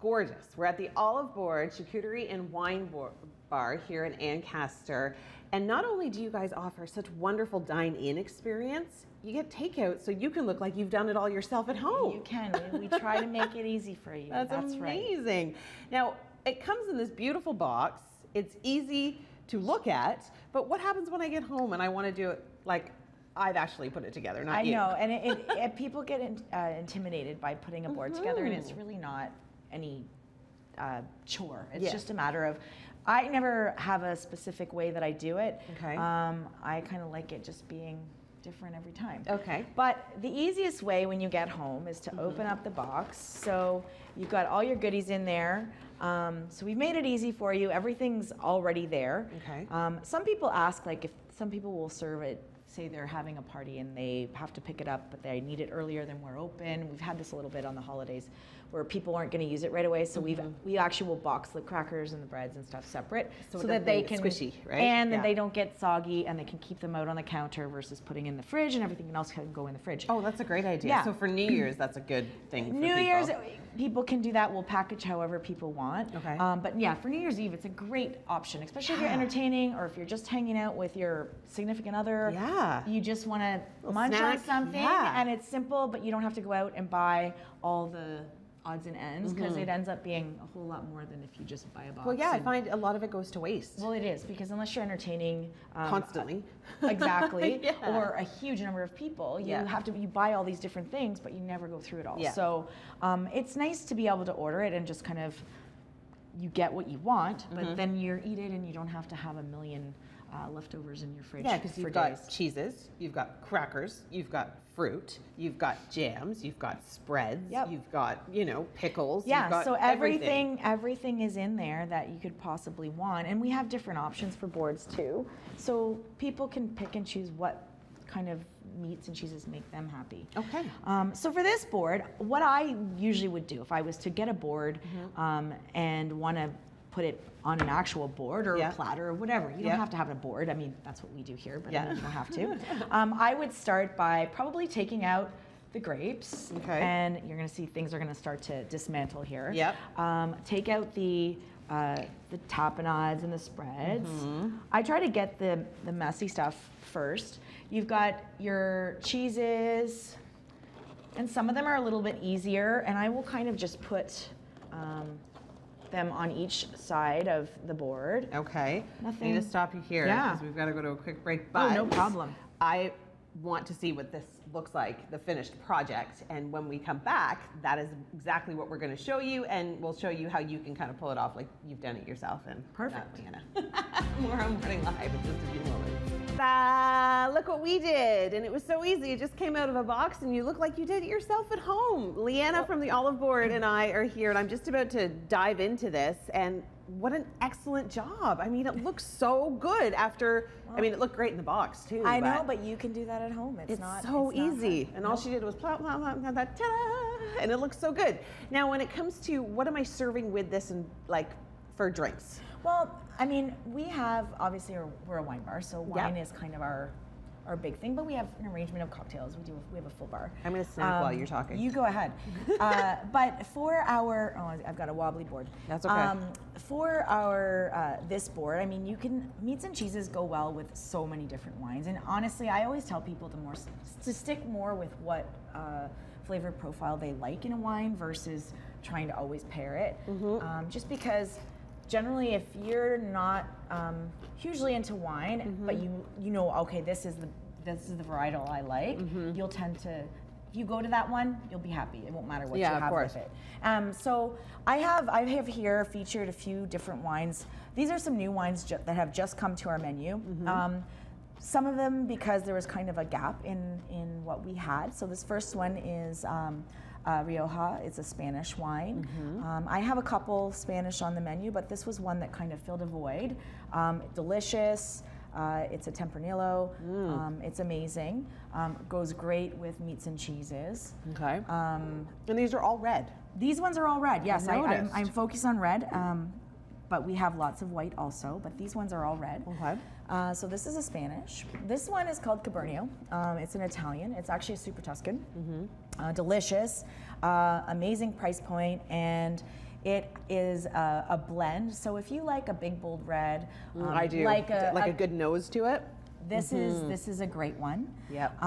gorgeous. We're at the Olive Board Charcuterie and Wine Bar here in Ancaster. And not only do you guys offer such wonderful dine-in experience, you get takeout so you can look like you've done it all yourself at home. You can. We try to make it easy for you. That's amazing. Right. Now, it comes in this beautiful box. It's easy to look at, but what happens when I get home and I want to do it like I've actually put it together, not you? I know, and people get intimidated by putting a board together, and it's really not any chore. It's just a matter of, I never have a specific way that I do it. Okay. I kind of like it just being different every time. Okay. But the easiest way when you get home is to open up the box. So you've got all your goodies in there. So we've made it easy for you. Everything's already there. Okay. Some people ask, like, if some people will serve it, say they're having a party and they have to pick it up, but they need it earlier than we're open. We've had this a little bit on the holidays where people aren't going to use it right away. So we actually will box the crackers and the breads and stuff separate so that they can squishy, right? And then they don't get soggy, and they can keep them out on the counter versus putting in the fridge, and everything else can go in the fridge. Oh, that's a great idea. Yeah. So for New Year's, that's a good thing for New people. Year's, people can do that. We'll package however people want. Okay. But yeah, for New Year's Eve, it's a great option, especially if you're entertaining or if you're just hanging out with your significant other. Yeah. You just want to munch on something, and it's simple, but you don't have to go out and buy all the odds and ends, because it ends up being a whole lot more than if you just buy a box. Well, yeah, I find a lot of it goes to waste. Well, it is, because unless you're entertaining constantly, exactly, or a huge number of people, you buy all these different things, but you never go through it all. So it's nice to be able to order it and just kind of, you get what you want, but then you eat it and you don't have to have a million leftovers in your fridge. Yeah, because you've got cheeses, you've got crackers, you've got fruit, you've got jams, you've got spreads, you've got, pickles. Yeah, you've got so everything is in there that you could possibly want. And we have different options for boards too. So people can pick and choose what kind of meats and cheeses make them happy. Okay. So for this board, what I usually would do if I was to get a board and want to put it on an actual board or a platter or whatever. You don't have to have a board. I mean, that's what we do here, but I mean, you don't have to. I would start by probably taking out the grapes, and you're going to see things are going to start to dismantle here. Take out the tapenades and the spreads. I try to get the messy stuff first. You've got your cheeses, and some of them are a little bit easier, and I will kind of just put them on each side of the board. Okay. Nothing. I need to stop you here because we've got to go to a quick break. But no problem. I want to see what this looks like, the finished project. And when we come back, that is exactly what we're going to show you. And we'll show you how you can kind of pull it off like you've done it yourself. And perfect. Leanna. More on Morning Live in just a few moments. Look what we did. And it was so easy. It just came out of a box and you look like you did it yourself at home. Leanna from the Olive Board and I are here, and I'm just about to dive into this. And what an excellent job. I mean, it looks so good after, I mean, it looked great in the box too. I know, but you can do that at home. It's so easy. And all she did was plop, plop, plop, plop, ta-da, and it looks so good. Now, when it comes to what am I serving with this and like for drinks? Well, I mean, we have, obviously, we're a wine bar, so wine is kind of our big thing, but we have an arrangement of cocktails. We have a full bar. I'm going to snack while you're talking. You go ahead. But for our, I've got a wobbly board. That's okay. For our, this board, I mean, meats and cheeses go well with so many different wines. And honestly, I always tell people to stick more with what flavor profile they like in a wine versus trying to always pair it. Just because generally, if you're not hugely into wine, but you know, okay, this is the varietal I like, you'll tend to, if you go to that one, you'll be happy. It won't matter what you have with it. So I have here featured a few different wines. These are some new wines that have just come to our menu. Some of them because there was kind of a gap in what we had. So this first one is Rioja. It's a Spanish wine. I have a couple Spanish on the menu, but this was one that kind of filled a void. Delicious. It's a Tempranillo. It's amazing. Goes great with meats and cheeses. Okay. And these are all red. These ones are all red. Yes, I'm focused on red. But we have lots of white also, but these ones are all red. Okay. So this is a Spanish. This one is called Cabernet. It's an Italian. It's actually a Super Tuscan. Delicious, amazing price point, and It is a blend. So if you like a big bold red, I do. like a good nose to it. this is a great one. Yep.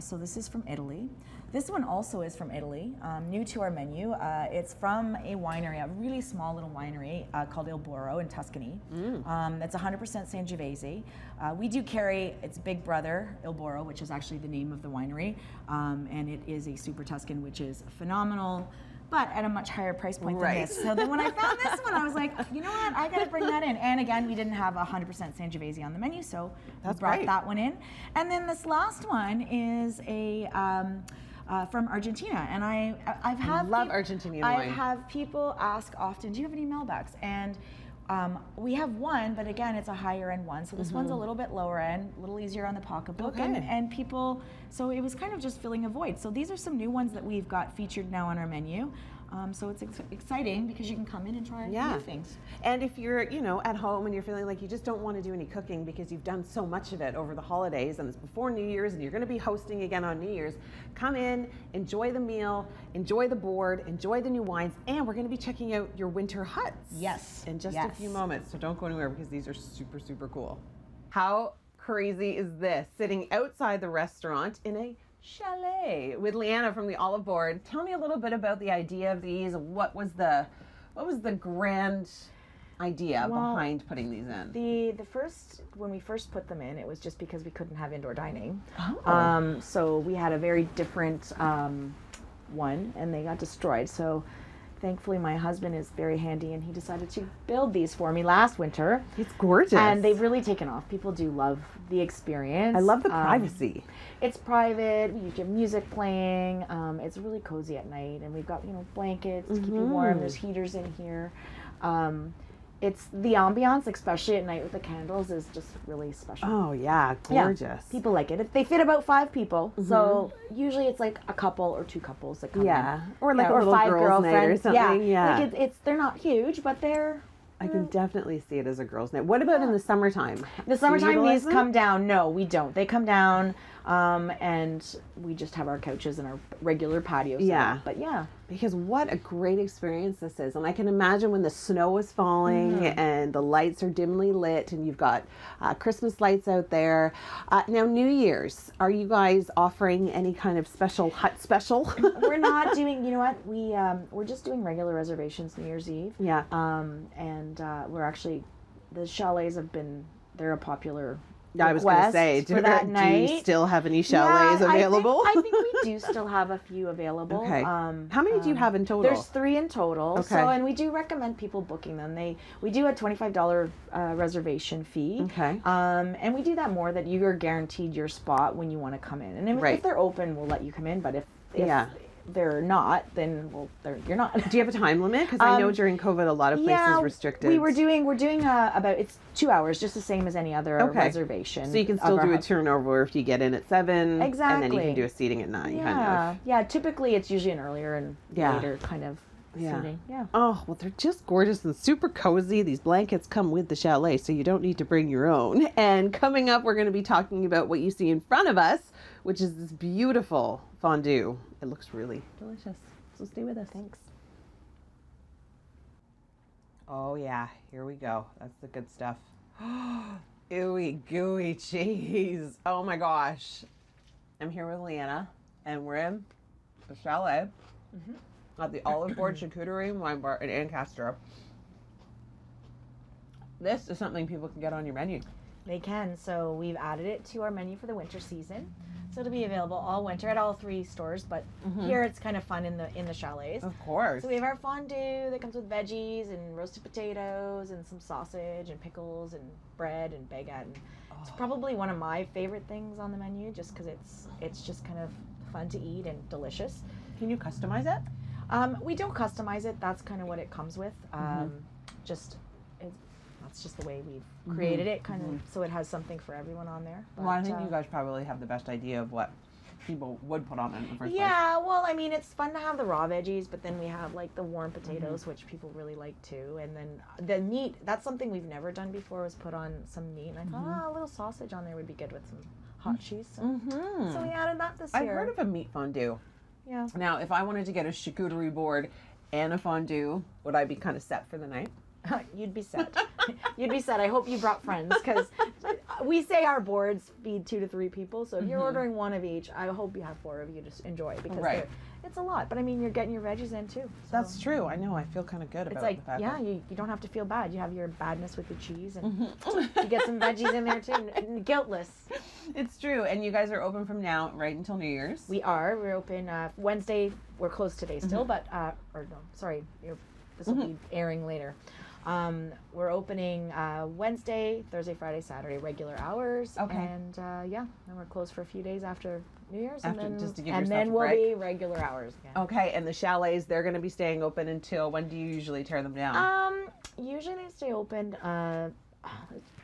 So this is from Italy. This one also is from Italy, new to our menu. It's from a winery, a really small little winery called Il Boro in Tuscany. It's 100% Sangiovese. We do carry its big brother, Il Boro, which is actually the name of the winery, and it is a Super Tuscan, which is phenomenal, but at a much higher price point than this. So then when I found this one, I was like, you know what, I gotta bring that in. And again, we didn't have 100% Sangiovese on the menu, so we brought that one in. And then this last one is a from Argentina, and I've had Argentinian wine. I have people ask often, do you have any Malbecs? And we have one, but again, it's a higher end one. So this one's a little bit lower end, a little easier on the pocketbook, and people. So it was kind of just filling a void. So these are some new ones that we've got featured now on our menu. So it's exciting because you can come in and try new things. And if you're, at home and you're feeling like you just don't want to do any cooking because you've done so much of it over the holidays and it's before New Year's and you're going to be hosting again on New Year's, come in, enjoy the meal, enjoy the board, enjoy the new wines, and we're going to be checking out your winter huts. Yes. In just a few moments. So don't go anywhere because these are super, super cool. How crazy is this? Sitting outside the restaurant in a chalet with Leanna from the Olive Board. Tell me a little bit about the idea of these. What was the grand idea behind putting these in? The first, when we first put them in, it was just because we couldn't have indoor dining. Oh. So we had a very different one, and they got destroyed. So thankfully my husband is very handy, and he decided to build these for me last winter. It's gorgeous. And they've really taken off. People do love the experience. I love the privacy. It's private. You get music playing. It's really cozy at night, and we've got blankets to keep you warm. There's heaters in here. It's the ambiance, especially at night with the candles, is just really special. Oh yeah, gorgeous. Yeah, people like it. They fit about 5 people, so usually it's like a couple or 2 couples that come in. Or like a or little 5 girls' night or girlfriends. something. Yeah. Like they're not huge, but they're. I can definitely see it as a girls' night. What about in the summertime? The summertime, these come down. No, we don't. They come down, and we just have our couches and our regular patios. But because what a great experience this is. And I can imagine when the snow is falling and the lights are dimly lit and you've got Christmas lights out there. Now, New Year's, are you guys offering any kind of special hut special? We're not doing, you know what, we're just doing regular reservations New Year's Eve. Yeah. And we're actually, the chalets they're a popular I was going to say, do you still have any chalets available? I think we do still have a few available. Okay. How many do you have in total? There's 3 in total. Okay. So, and we do recommend people booking them. We do a $25 reservation fee. Okay. And we do that more that you are guaranteed your spot when you want to come in. And if they're open, we'll let you come in. But if they're not, then you're not. Do you have a time limit? Because I know during COVID, a lot of places restricted. We're doing it's 2 hours, just the same as any other reservation. So you can still do a turnover if you get in at 7. Exactly. And then you can do a seating at 9, kind of. Yeah, typically it's usually an earlier and later kind of seating. Yeah. Oh, well, they're just gorgeous and super cozy. These blankets come with the chalet, so you don't need to bring your own. And coming up, we're going to be talking about what you see in front of us, which is this beautiful fondue. It looks really delicious. So stay with us. Thanks. Oh yeah, here we go. That's the good stuff. Ooey gooey cheese. Oh my gosh. I'm here with Leanna, and we're in the chalet at the Olive Board Charcuterie and Wine Bar in Ancaster. This is something people can get on your menu. They can. So we've added it to our menu for the winter season. So it'll be available all winter at all 3 stores, but here it's kind of fun in the chalets. Of course. So we have our fondue that comes with veggies and roasted potatoes and some sausage and pickles and bread and baguette. And it's probably one of my favorite things on the menu, just because it's just kind of fun to eat and delicious. Can you customize it? We don't customize it. That's kind of what it comes with. That's just the way we've created it, kind of, so it has something for everyone on there. But, well, I think you guys probably have the best idea of what people would put on it in the first place. Yeah, well, I mean, it's fun to have the raw veggies, but then we have like the warm potatoes, which people really like too. And then the meat, that's something we've never done before, was put on some meat. And I thought, a little sausage on there would be good with some hot cheese. So, so we added that this year. I've heard of a meat fondue. Yeah. Now, if I wanted to get a charcuterie board and a fondue, would I be kind of set for the night? You'd be set. You'd be set. I hope you brought friends, because we say our boards feed 2 to 3 people. So if you're ordering one of each, I hope you have 4 of you just enjoy, because it's a lot. But I mean, you're getting your veggies in too. So. That's true. I know. I feel kind of good about It's like, the fact yeah, that... you don't have to feel bad. You have your badness with the cheese, and you get some veggies in there too, and guiltless. It's true. And you guys are open from now right until New Year's. We're open Wednesday. We're closed today still, but or no, sorry, this will be airing later. We're opening Wednesday, Thursday, Friday, Saturday, regular hours. Okay. And then we're closed for a few days after New Year's, After, and then just to give and yourself then a we'll break. be regular hours again. Okay, and the chalets, they're going to be staying open until, when do you usually tear them down? Usually they stay open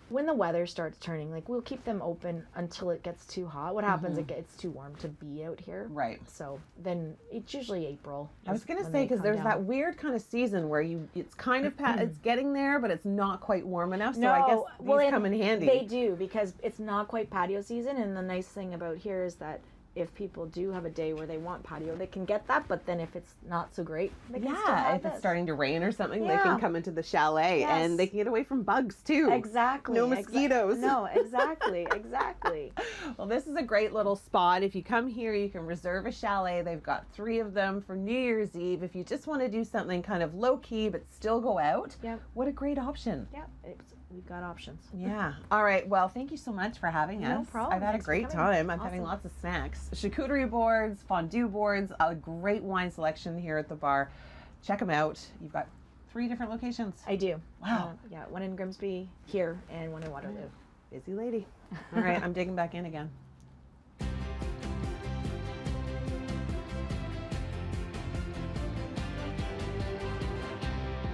when the weather starts turning. Like, we'll keep them open until it gets too hot. What happens? It gets too warm to be out here. Right. So then it's usually April. I was going to say, because there's that weird kind of season where it's kind of, it's getting there, but it's not quite warm enough. So I guess these come in handy. They do, because it's not quite patio season. And the nice thing about here is that if people do have a day where they want patio, they can get that. But then if it's not so great, they can still have if it's starting to rain or something, they can come into the chalet, Yes. and they can get away from bugs too. Exactly. No mosquitoes. No, exactly. Well, this is a great little spot. If you come here, you can reserve a chalet. They've got 3 of them for New Year's Eve. If you just want to do something kind of low key but still go out, what a great option. Yeah, we've got options. Yeah. All right. Well, thank you so much for having us. No problem. I've had Thanks a for great coming. time. I'm Awesome. having lots of snacks. Charcuterie boards, fondue boards, a great wine selection here at the bar. Check them out. You've got 3 different locations. I do. Wow. One in Grimsby here, and one in Waterloo. Busy lady. All right. I'm digging back in again.